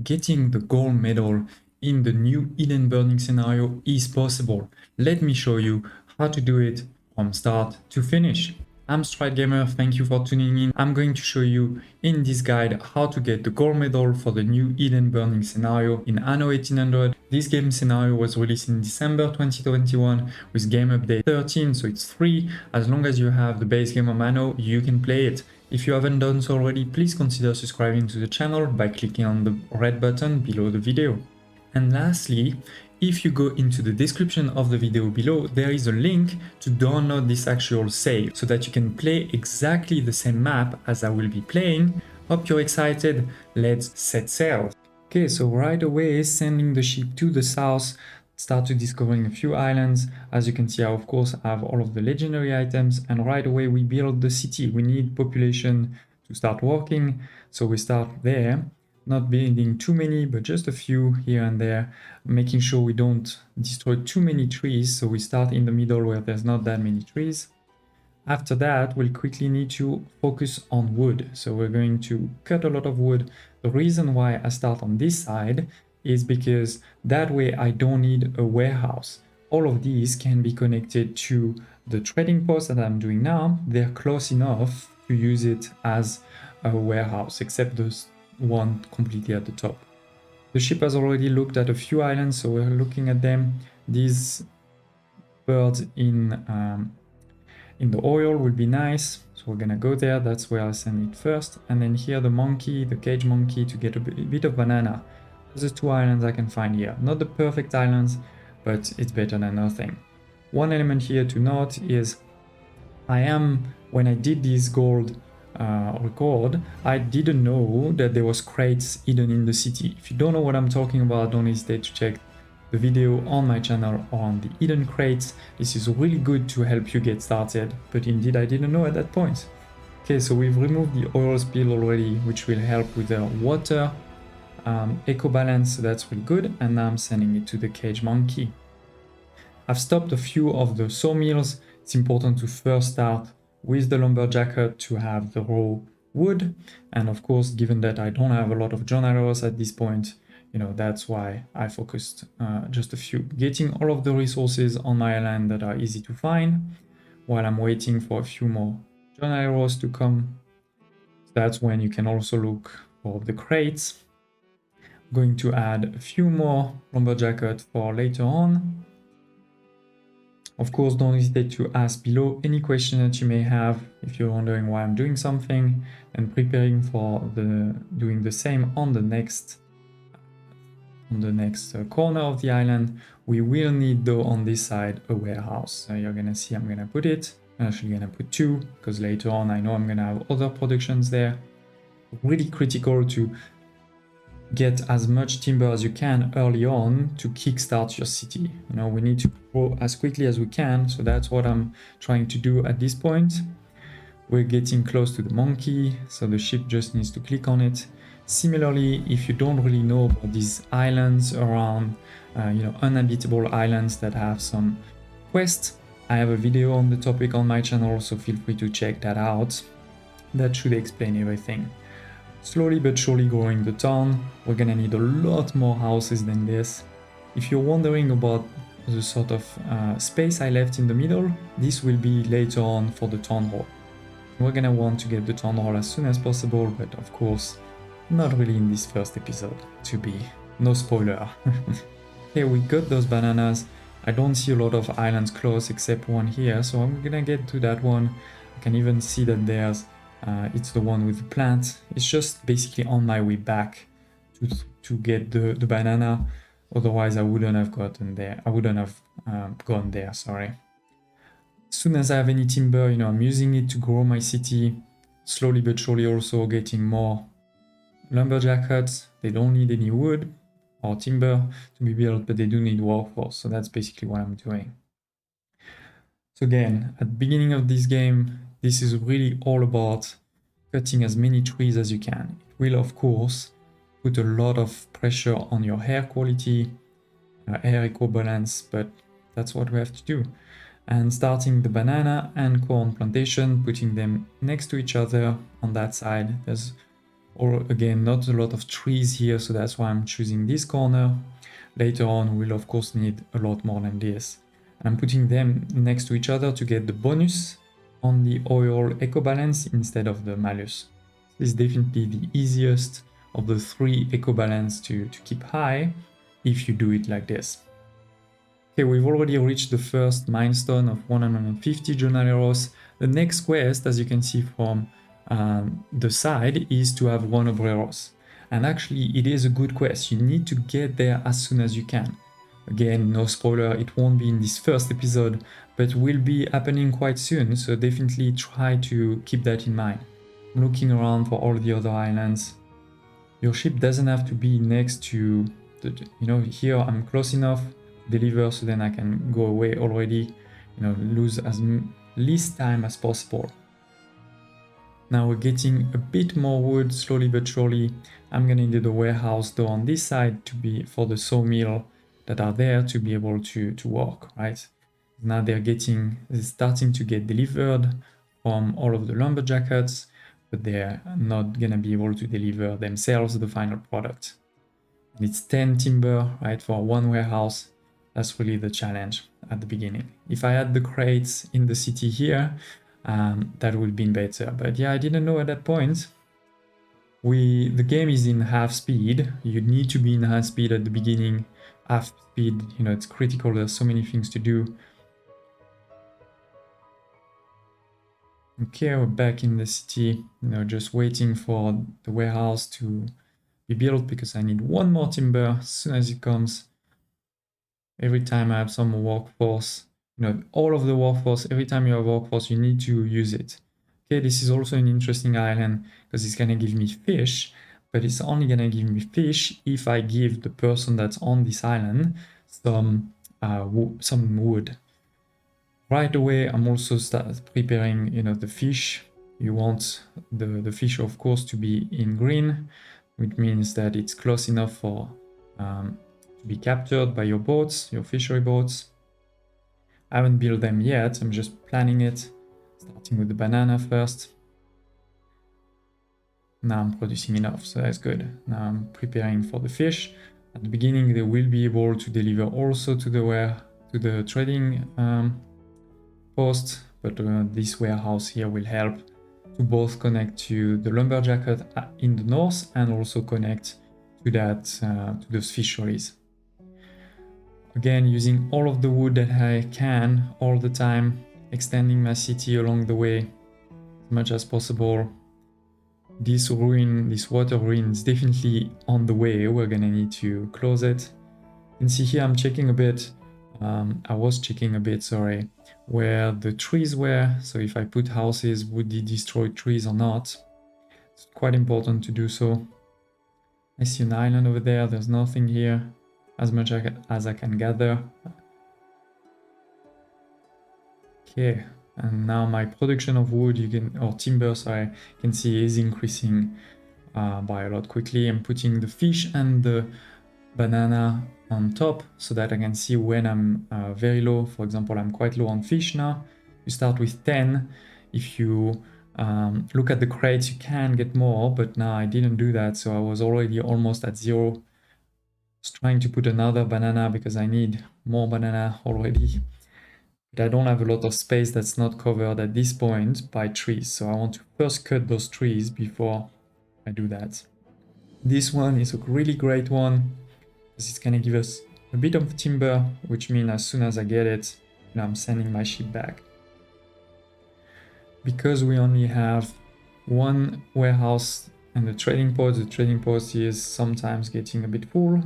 getting the gold medal in the new Eden burning scenario is possible. Let me show you how to do it from start to finish. I'm Stride Gamer, thank you for tuning in. I'm going to show you in this guide how to get the gold medal for the new Eden burning scenario in Anno 1800. This game scenario was released in December 2021 with game update 13, so it's free. As long as you have the base game of Anno, you can play it. If you haven't done so already, please consider subscribing to the channel by clicking on the red button below the video. And lastly, if you go into the description of the video below, there is a link to download this actual save so that you can play exactly the same map as I will be playing. Hope you're excited, let's set sail. Okay, so right away, sending the ship to the south, start to discovering a few islands. As you can see, I of course have all of the legendary items, and right away we build the city. We need population to start working, so we start there. Not building too many, but just a few here and there, making sure we don't destroy too many trees. So we start in the middle where there's not that many trees. After that, we'll quickly need to focus on wood. So we're going to cut a lot of wood. The reason why I start on this side is because that way I don't need a warehouse. All of these can be connected to the trading post that I'm doing now. They're close enough to use it as a warehouse, except those one completely at the top. The ship has already looked at a few islands, so we're looking at them. These birds in the oil will be nice, so we're gonna go there. That's where I send it first. And then here the monkey, the cage monkey, to get a bit of banana. Those are two islands I can find here. Not the perfect islands, but it's better than nothing. One element here to note is when I did this gold record, I didn't know that there was crates hidden in the city. If you don't know what I'm talking about, don't hesitate to check the video on my channel on the hidden crates. This is really good to help you get started, but indeed I didn't know at that point. Okay, so we've removed the oil spill already, which will help with the water eco balance, so that's really good. And now I'm sending it to the cage monkey. I've stopped a few of the sawmills. It's important to first start with the lumberjack hut to have the raw wood, and of course, given that I don't have a lot of john arrows at this point, that's why I focused just a few, getting all of the resources on my island that are easy to find while I'm waiting for a few more john arrows to come. That's when you can also look for the crates. I'm going to add a few more lumberjack hut for later on. Of course, don't hesitate to ask below any question that you may have if you're wondering why I'm doing something, and preparing for doing the same on the next corner of the island. We will need, though, on this side a warehouse. So you're gonna see I'm gonna put it. I'm actually gonna put two, because later on I know I'm gonna have other productions there. Really critical to get as much timber as you can early on to kickstart your city. We need to grow as quickly as we can, so that's what I'm trying to do at this point. We're getting close to the monkey, so the ship just needs to click on it. Similarly, if you don't really know about these islands around, uninhabitable islands that have some quests, I have a video on the topic on my channel, so feel free to check that out. That should explain everything. Slowly but surely growing the town. We're gonna need a lot more houses than this. If you're wondering about the sort of space I left in the middle, this will be later on for the town hall. We're gonna want to get the town hall as soon as possible, but of course, not really in this first episode, to be no spoiler. Okay, we got those bananas. I don't see a lot of islands close except one here, so I'm gonna get to that one. I can even see that there's it's the one with the plant. It's just basically on my way back to get the banana. Otherwise, I wouldn't have gotten there. I wouldn't have gone there, sorry. As soon as I have any timber, I'm using it to grow my city. Slowly but surely also getting more lumberjack huts. They don't need any wood or timber to be built, but they do need workforce. So that's basically what I'm doing. So again, at the beginning of this game, this is really all about cutting as many trees as you can. It will, of course, put a lot of pressure on your air quality, air eco balance, but that's what we have to do. And starting the banana and corn plantation, putting them next to each other on that side. There's Or again, not a lot of trees here, so that's why I'm choosing this corner. Later on, we'll of course need a lot more than this. And I'm putting them next to each other to get the bonus on the oil eco balance instead of the malus. This is definitely the easiest of the three eco balance to keep high if you do it like this. Okay, we've already reached the first milestone of 150 journaleros. The next quest, as you can see from the side, is to have 1 obreros. And actually, it is a good quest. You need to get there as soon as you can. Again, no spoiler, it won't be in this first episode, but will be happening quite soon, so definitely try to keep that in mind. I'm looking around for all the other islands. Your ship doesn't have to be next to, here I'm close enough to deliver, so then I can go away already, lose as least time as possible. Now we're getting a bit more wood, slowly but surely. I'm gonna need the warehouse door on this side to be for the sawmill that are there to be able to work, right? Now they're starting to get delivered from all of the lumberjackets, but they're not gonna be able to deliver themselves the final product. And it's 10 timber, right, for one warehouse. That's really the challenge at the beginning. If I had the crates in the city here, that would have been better. But yeah, I didn't know at that point. The game is in half speed. You need to be in half speed at the beginning. Half speed, it's critical. There's so many things to do. Okay, we're back in the city, just waiting for the warehouse to be built because I need one more timber as soon as it comes. Every time I have some workforce, all of the workforce, every time you have workforce, you need to use it. Okay, this is also an interesting island because it's gonna give me fish, but it's only gonna give me fish if I give the person that's on this island some wood. Right away, I'm also preparing, the fish. You want the fish, of course, to be in green, which means that it's close enough for to be captured by your boats, your fishery boats. I haven't built them yet, I'm just planning it, starting with the banana first. Now I'm producing enough, so that's good. Now I'm preparing for the fish. At the beginning, they will be able to deliver also to the trading post, but this warehouse here will help to both connect to the lumberjacket in the north and also connect to that to those fisheries. Again, using all of the wood that I can all the time, extending my city along the way as much as possible. This water ruin is definitely on the way. We're gonna need to close it. You can see here I'm checking a bit. I was checking a bit, sorry, where the trees were. So if I put houses, would it destroy trees or not? It's quite important to do so. I see an island over there. There's nothing here, as much as I can gather. Okay, and now my production of wood, or timber, sorry, you can see is increasing by a lot quickly. I'm putting the fish and the banana on top so that I can see when I'm very low. For example, I'm quite low on fish now. You start with 10. If you look at the crates, you can get more, but now I didn't do that, so I was already almost at 0. I was trying to put another banana because I need more banana already. But I don't have a lot of space that's not covered at this point by trees, so I want to first cut those trees before I do that. This one is a really great one because it's gonna give us a bit of timber, which means as soon as I get it, I'm sending my ship back. Because we only have one warehouse and the trading post is sometimes getting a bit full,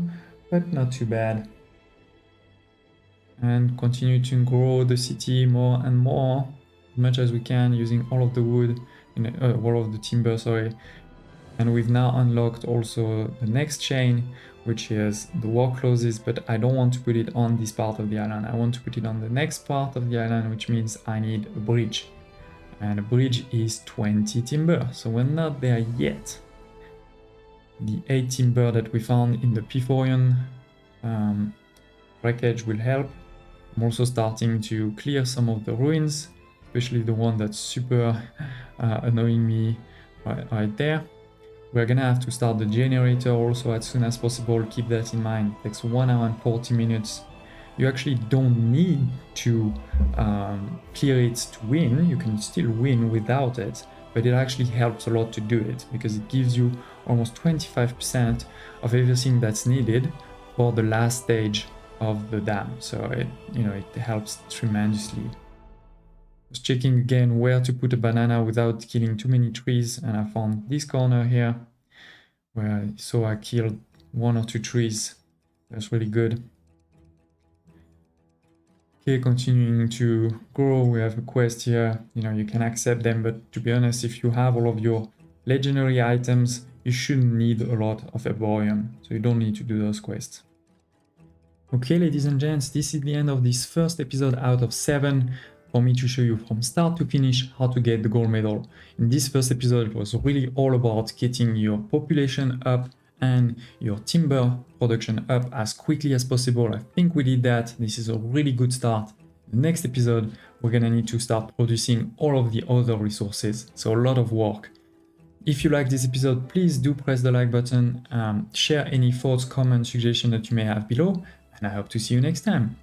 but not too bad. And continue to grow the city more and more, as much as we can, using all of the wood, all of the timber, sorry. And we've now unlocked also the next chain, which is the war clauses, but I don't want to put it on this part of the island. I want to put it on the next part of the island, which means I need a bridge. And a bridge is 20 timber, so we're not there yet. The 8 timber that we found in the Piforian wreckage will help. I'm also starting to clear some of the ruins, especially the one that's super annoying me right there. We're gonna have to start the generator also as soon as possible. Keep that in mind. It takes 1 hour and 40 minutes. You actually don't need to clear it to win. You can still win without it, but it actually helps a lot to do it because it gives you almost 25% of everything that's needed for the last stage of the dam. So it helps tremendously. Just checking again where to put a banana without killing too many trees, and I found this corner here where I killed 1 or 2 trees. That's really good. Okay, continuing to grow, we have a quest here. You can accept them, but to be honest, if you have all of your legendary items, you shouldn't need a lot of Herborium, so you don't need to do those quests. Okay, ladies and gents, this is the end of this first episode out of 7 for me to show you from start to finish how to get the gold medal. In this first episode, it was really all about getting your population up and your timber production up as quickly as possible. I think we did that. This is a really good start. The next episode, we're gonna need to start producing all of the other resources, so a lot of work. If you like this episode, please do press the like button, share any thoughts, comments, suggestions that you may have below, and I hope to see you next time.